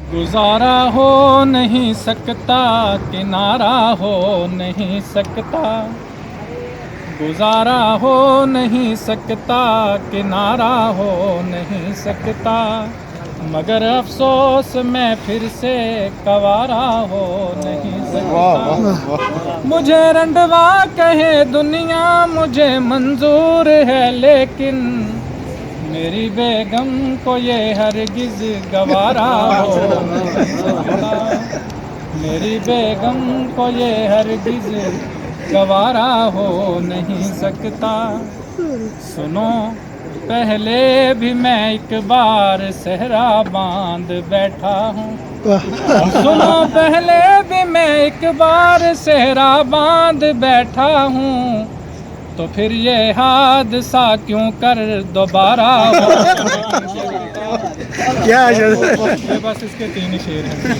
गुजारा हो नहीं सकता, किनारा हो नहीं सकता। गुजारा हो नहीं सकता, किनारा हो नहीं सकता। मगर अफसोस मैं फिर से गवारा हो नहीं सकता। मुझे रंडवा कहे दुनिया मुझे मंजूर है, लेकिन मेरी बेगम को ये हरगिज गवारा हो नहीं सकता। मेरी बेगम को ये हरगिज गवारा हो नहीं सकता। सुनो, पहले भी मैं एक बार सहरा बांध बैठा हूँ। सुनो, पहले भी मैं एक बार सहरा बांध बैठा हूँ, तो फिर ये हादसा क्यों कर दोबारा हो। क्या ये बस इसके 3 ही शेर हैं।